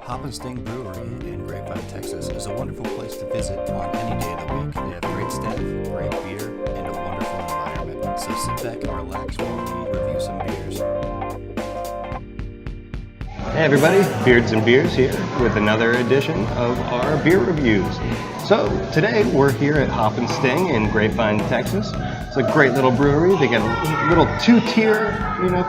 Hop and Sting Brewery in Grapevine, Texas is a wonderful place to visit on any day of the week. They have great staff, great beer, and a wonderful environment. So sit back and relax while we review some beers. Hey everybody, Beards and Beers here with another edition of our beer reviews. So today we're here at Hop and Sting in Grapevine, Texas. It's a great little brewery. They got a little two-tier,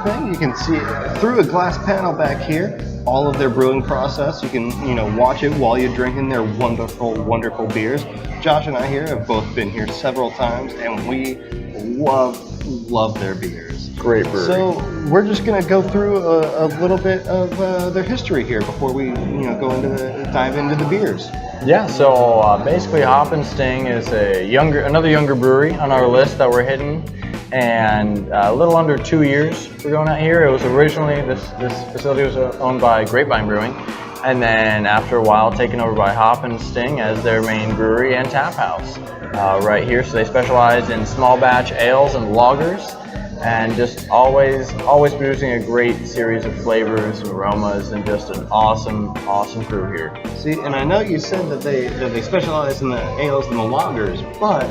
thing. You can see through a glass panel back here all of their brewing process. You can, watch it while you're drinking their wonderful, wonderful beers. Josh and I here have both been here several times, and we love their beers. Great brewery. So we're just gonna go through a little bit of their history here before we, dive into the beers. Yeah, so basically Hop and Sting is another younger brewery on our list that we're hitting, and a little under 2 years we're going out here. It was originally, this facility was owned by Grapevine Brewing, and then after a while taken over by Hop and Sting as their main brewery and tap house right here. So they specialize in small batch ales and lagers, and just always producing a great series of flavors and aromas, and just an awesome crew here. See, and I know you said that they specialize in the ales and the lagers, but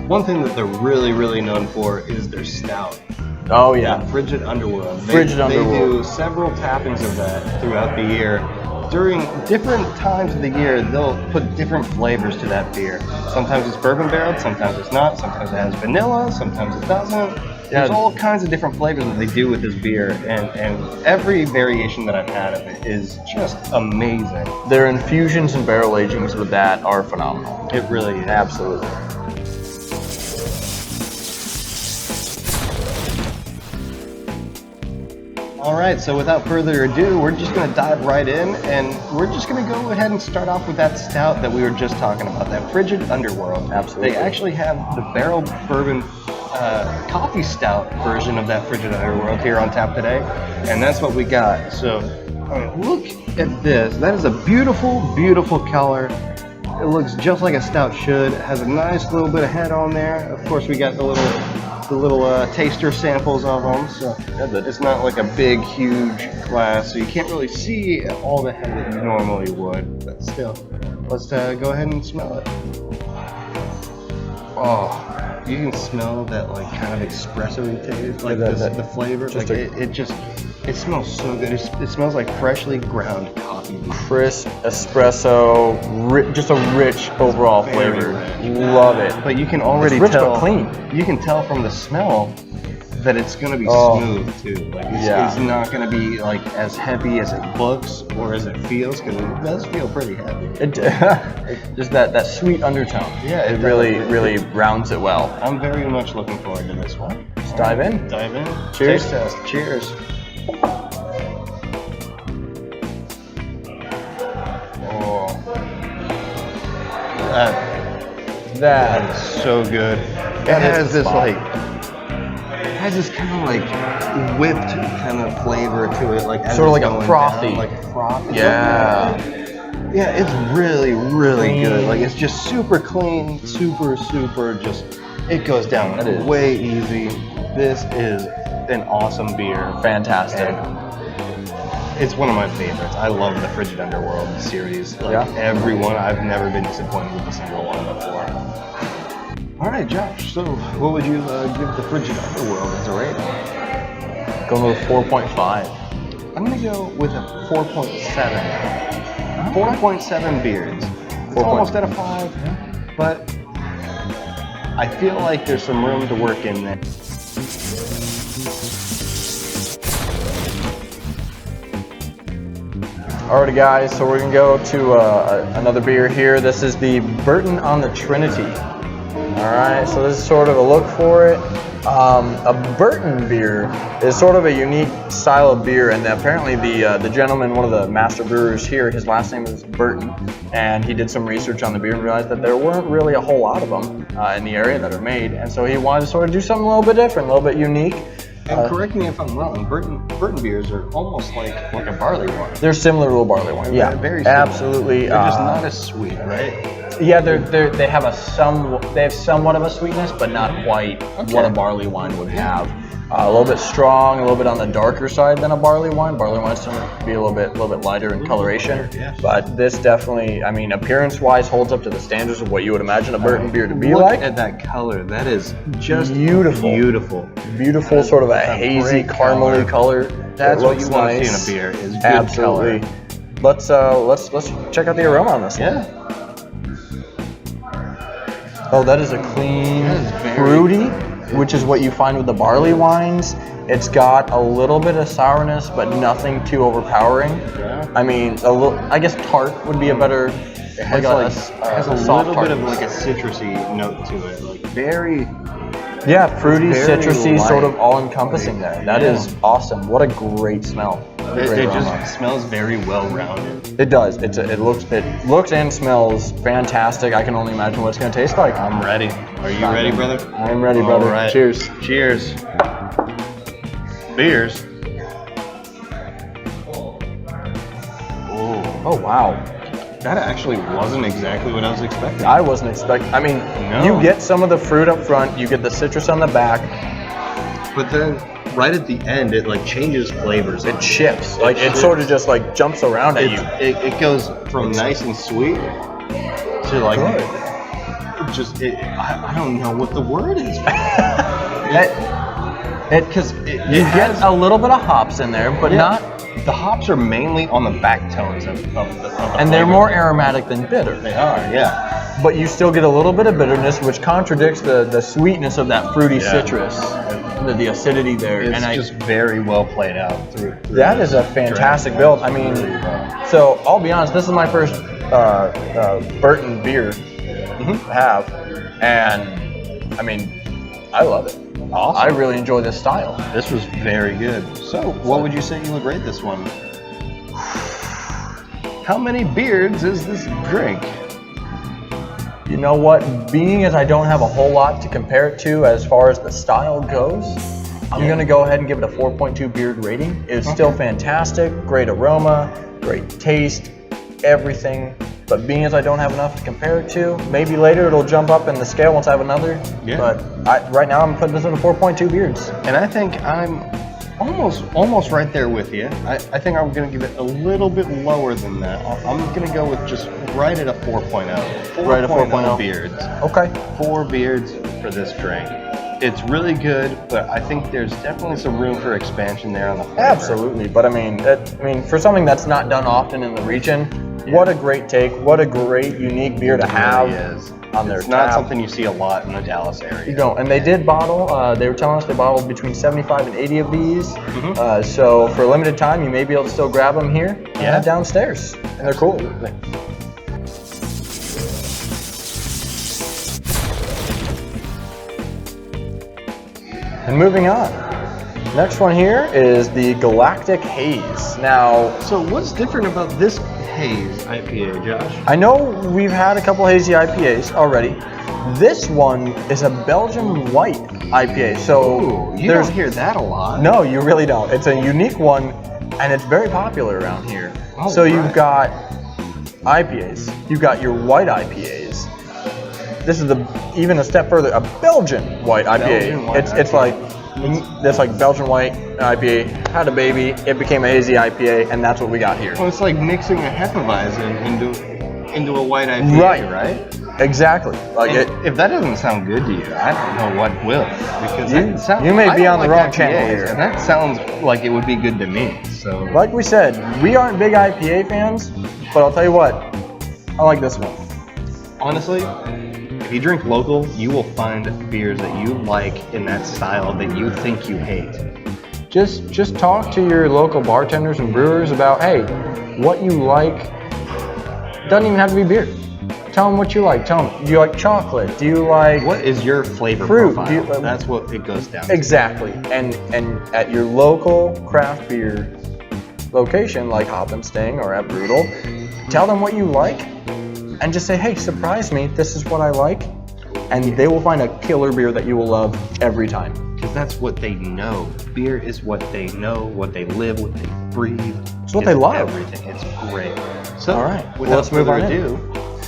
one thing that they're really known for is their stout. Oh yeah, Frigid Underworld. They do several tappings of that throughout the year. During different times of the year, they'll put different flavors to that beer. Sometimes it's bourbon barreled, sometimes it's not, sometimes it has vanilla, sometimes it doesn't. There's all kinds of different flavors that they do with this beer, and every variation that I've had of it is just amazing. Their infusions and barrel agings with that are phenomenal. It really is. Absolutely. All right, so without further ado, we're just going to dive right in, and we're just going to go ahead and start off with that stout that we were just talking about, that Frigid Underworld. Absolutely. They actually have the barrel bourbon coffee stout version of that Frigid Underworld here on tap today, and that's what we got. So look at this. That is a beautiful color. It looks just like a stout should. It has a nice little bit of head on there. Of course, we got the little taster samples of them, so it's not like a big huge glass, so you can't really see all the head that you normally would, but still, let's go ahead and smell it. Oh, you can smell that kind of espresso-y taste, the flavor. It smells so good. It smells like freshly ground coffee. Crisp espresso, just a rich overall flavor. Love it. But you can already rich tell. But clean. You can tell from the smell that it's going to be smooth too. It's not going to be as heavy as it looks or as it feels, because it does feel pretty heavy. Just that sweet undertone. Yeah, it really rounds it well. I'm very much looking forward to this one. Let's dive in. Dive in. Cheers. Taste test. Cheers. Oh, that is so good. It has this kind of whipped kind of flavor to it, sort of like a frothy, down, like a froth. Yeah. Yeah, it's really good. It's just super clean, super just. It goes down way easy. This is an awesome beer. Fantastic. It's one of my favorites. I love the Frigid Underworld series. Every one, I've never been disappointed with a single one before. All right, Josh. So, what would you give the Frigid Underworld as a rating? Going with a 4.5. I'm gonna go with a 4.7. 4.7 beards. It's almost at a 5, but I feel like there's some room to work in there. Alrighty guys, so we're going to go to another beer here. This is the Burton on the Trinity. Alright, so this is sort of a look for it. A Burton beer is sort of a unique style of beer, and apparently the gentleman, one of the master brewers here, his last name is Burton, and he did some research on the beer and realized that there weren't really a whole lot of them in the area that are made, and so he wanted to sort of do something a little bit different, a little bit unique. And correct me if I'm wrong, Burton beers are almost like a barley wine. They're similar to a barley wine. Yeah, very similar. Absolutely. They're just not as sweet, right? Yeah, they have somewhat of a sweetness, but not quite what a barley wine would have. A little bit strong, a little bit on the darker side than a barley wine. Barley wines tend to be a little bit lighter in coloration. Yeah. But this definitely, I mean, appearance-wise, holds up to the standards of what you would imagine a Burton beer to be like. Look at that color. That is just Beautiful. Beautiful. Sort of a That's a hazy, great caramely color. That's It what looks you want to see nice. in a beer. Is good Absolutely. color. Let's check out the aroma on this one. Yeah. Oh, that is a clean, That is very fruity, which is what you find with the barley wines. It's got a little bit of sourness, but nothing too overpowering. Yeah. I mean, a little. I guess tart would be a better. It has a soft little bit of tartness. like a citrusy note to it. Like very. Yeah, fruity, It's very citrusy, light. sort of all-encompassing there. That is awesome. What a great smell. It Great aroma. just smells very well rounded. It does. It looks and smells fantastic. I can only imagine what it's going to taste like. I'm ready. Are you ready, brother? I'm ready, brother. All right. Cheers. Cheers. Beers. Oh wow. That actually wasn't exactly what I was expecting. I wasn't expecting. I mean, No. you get some of the fruit up front. You get the citrus on the back. But then, right at the end, it like changes flavors. It shifts. Like it shifts. sort of just like jumps around at you. It goes from nice and sweet to like I don't know what the word is. You get a little bit of hops in there, but not. The hops are mainly on the back tones of the And they're flavor. more aromatic than bitter. They are, yeah. But you still get a little bit of bitterness, which contradicts the sweetness of that fruity Yeah. citrus, the acidity there. It's and just very well played out through that is a fantastic build. I mean, so I'll be honest, this is my first Burton beer I have, and I mean, I love it. Awesome. I really enjoy this style. This was very good. So, what would you say you would rate this one? How many beards is this drink? You know what? Being as I don't have a whole lot to compare it to as far as the style goes, I'm going to go ahead and give it a 4.2 beard rating. It's still fantastic, great aroma, great taste, everything. But being as I don't have enough to compare it to, maybe later it'll jump up in the scale once I have another. Yeah. But right now I'm putting this in a 4.2 beards. And I think I'm almost right there with you. I think I'm going to give it a little bit lower than that. I'm going to go with just right at a 4.0. Right at 4.0. beards. Okay. 4 beards for this drink. It's really good, but I think there's definitely some room for expansion there on the flavor. Absolutely. But I mean, for something that's not done often in the region, what a great take. What a great, unique beer to have on their It's not tap. something you see a lot in the Dallas area. You don't. And they did bottle, they were telling us they bottled between 75 and 80 of these. Mm-hmm. So for a limited time, you may be able to still grab them here downstairs. And they're cool. And moving on. Next one here is the Galactic Haze. Now, So what's different about this Haze IPA, Josh? I know we've had a couple hazy IPAs already. This one is a Belgian white IPA. So You don't hear that a lot. No, you really don't. It's a unique one, and it's very popular around here. Oh, so right. you've got IPAs. You've got your white IPAs. This is even a step further, a Belgian white IPA. Belgian white it's like this like Belgian white IPA had a baby. It became a hazy IPA, and that's what we got here. Well, it's like mixing a Hefeweizen into a white IPA, right? Exactly. Like And if that doesn't sound good to you, I don't know what will. Because you may I be don't on the like wrong channel IPAs, here. and that sounds like it would be good to me. So Like we said, we aren't big IPA fans, but I'll tell you what, I like this one. honestly, if you drink local, you will find beers that you like in that style that you think you hate. Just talk to your local bartenders and brewers about, hey, what you like. Doesn't even have to be beer. Tell them what you like. Tell them, do you like chocolate? Do you like What is your flavor fruit? profile? That's what it goes down to. Exactly. And at your local craft beer location, like Hop and Sting or at Brutal, tell them what you like, and just say, hey, surprise me. This is what I like, and they will find a killer beer that you will love every time. Because that's what they know. Beer is what they know, what they live, what they breathe. It's what they love. Everything. It's great. So, All right. without Well, let's move further on in. ado,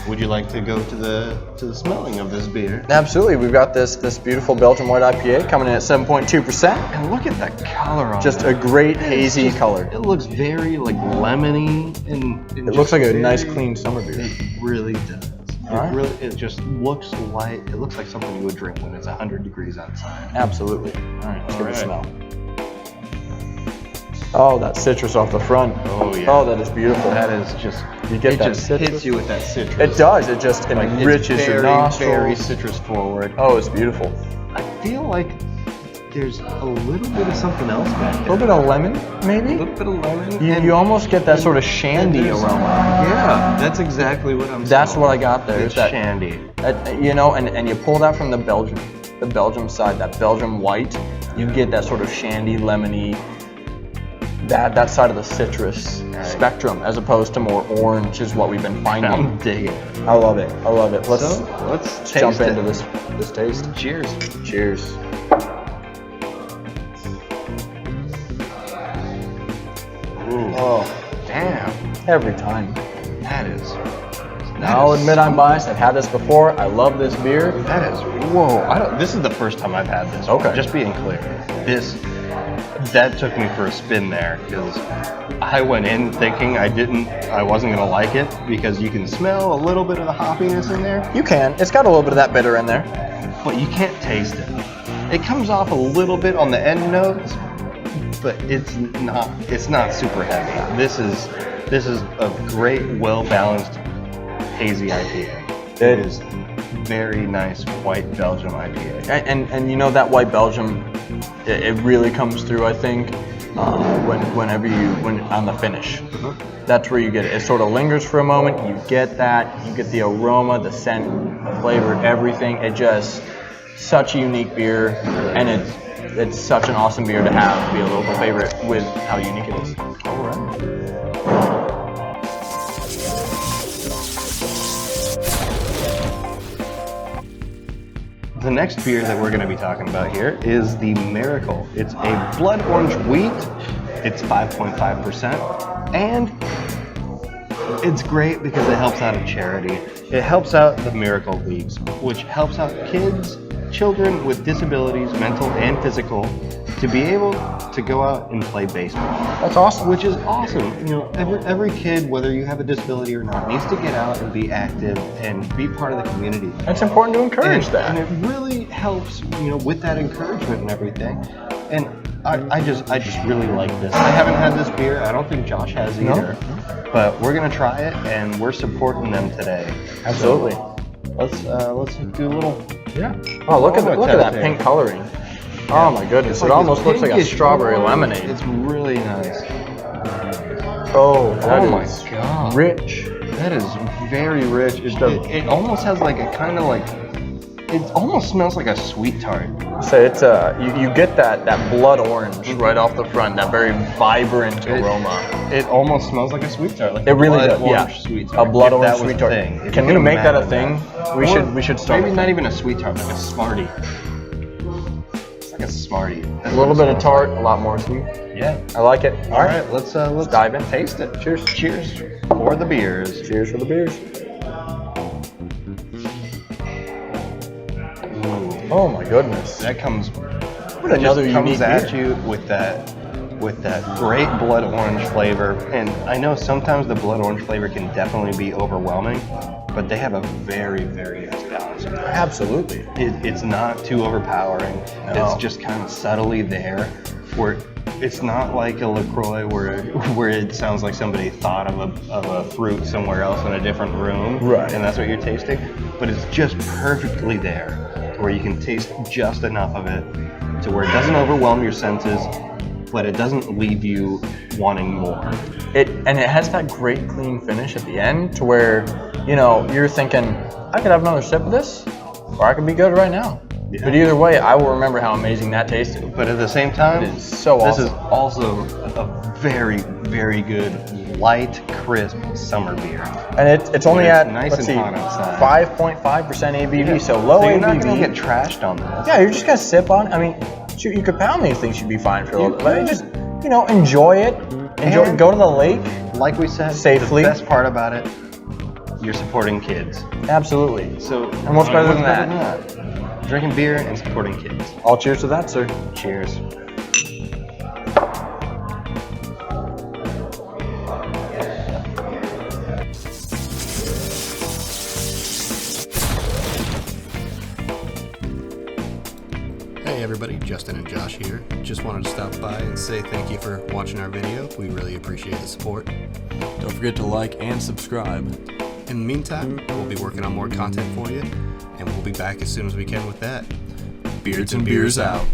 would you like to go to the smelling of this beer? Absolutely. We've got this beautiful Belgian white IPA coming in at 7.2%. And look at that color on Just that. a great hazy color. It looks very like lemony and It looks like a nice clean summer beer. It really does. All right. It just looks like it looks like something you would drink when it's 100 degrees outside. Absolutely. All right, let's give it a All smell. Oh, that citrus off the front. Oh yeah. Oh, that is beautiful. That is just. You get it that just citrus. hits you with that citrus. It does. It just enriches it's your very, nostrils. very citrus forward. Oh, it's beautiful. I feel like there's a little bit of something else back A there. little bit of lemon, A maybe. little bit of lemon. You almost get that sort of shandy aroma. Yeah, that's exactly what I'm saying. That's what I got there. It's is that, shandy. you know, and you pull that from the Belgium side, that Belgium white. You get that sort of shandy, lemony. That side of the citrus spectrum, as opposed to more orange, is what we've been finding. I'm digging it. I love it. I love it. Let's jump taste into it. this taste. Cheers. Cheers. Ooh. Oh, Damn. every time. That is. I'll admit I'm biased. I've had this before. I love this beer. That is. Whoa. This is the first time I've had this. Okay. Just being clear. That took me for a spin there because I went in thinking I wasn't gonna like it because you can smell a little bit of the hoppiness in there, You can. It's got a little bit of that bitter in there. but you can't taste it. It comes off a little bit on the end notes, but it's not super heavy. This is a great, well balanced hazy IPA. It is very nice white Belgium IPA. And you know that white Belgium, it really comes through. I think when on the finish, that's where you get it. It sort of lingers for a moment. You get that. You get the aroma, the scent, the flavor, everything. It just such a unique beer, and it's such an awesome beer to have, to be a local favorite with how unique it is. All right. The next beer that we're going to be talking about here is the Miracle. It's a blood orange wheat. It's 5.5%, and it's great because it helps out a charity. It helps out the Miracle Leagues, which helps out kids, children with disabilities, mental and physical, to be able to go out and play baseball. That's awesome. Which is awesome. You know, every kid, whether you have a disability or not, needs to get out and be active and be part of the community. It's important to encourage that. And it really helps, you know, with that encouragement and everything. And I just really like this. I haven't had this beer. I don't think Josh has either. But we're gonna try it, and we're supporting them today. Absolutely. So let's do a little. Yeah. Oh, look at that pink coloring. Oh my goodness! It almost looks like a strawberry lemonade. It's really nice. Oh, that Oh my is God. rich. That is very rich. It almost has like a kind of like. It almost smells like a sweet tart. So it's you get that blood orange right off the front, that very vibrant aroma. It almost smells like a sweet tart. Like It really blood does. orange Yeah, sweet tart. a blood If that orange was sweet a tart. thing. If Can you we make that a imagine thing? that. We should start. Maybe with not that. even a sweet tart, like a Smartie. It's like a Smartie. A little bit of tart, a lot more sweet. Yeah. I like it. All right, let's dive in. Taste it. Cheers. Cheers for the beers. Cheers for the beers. Ooh, Oh my goodness. that comes. What another just comes unique at beer. you with that great blood orange flavor. And I know sometimes the blood orange flavor can definitely be overwhelming, but they have a very, very nice balance. Absolutely. It's not too overpowering. No. It's just kind of subtly there, where it's not like a LaCroix where it sounds like somebody thought of a fruit somewhere else in a different room, Right. and that's what you're tasting. But it's just perfectly there, where you can taste just enough of it to where it doesn't overwhelm your senses, but it doesn't leave you wanting more. It has that great clean finish at the end, to where you're thinking, I could have another sip of this, or I could be good right now. Yeah. But either way, I will remember how amazing that tasted. But at the same time, It is so this awesome. is also a very, very good, light, crisp summer beer. And it's only But it's at nice let's and see, hot outside. 5.5% ABV, so low So you're ABV. not going to get trashed on this. Yeah, you're just gonna sip on. I mean, shoot, you could pound these things, you'd be fine for a little bit. But could. just enjoy it. And- Go to the lake. Like we said, Safely. the best part about it, you're supporting kids. Absolutely. So, And what's better than that? Drinking beer and supporting kids. All cheers to that, sir. Cheers. Hey everybody, Justin and Josh here. Just wanted to stop by and say thank you for watching our video. We really appreciate the support. Don't forget to like and subscribe. In the meantime, we'll be working on more content for you, and we'll be back as soon as we can with that. Beards and Beers out.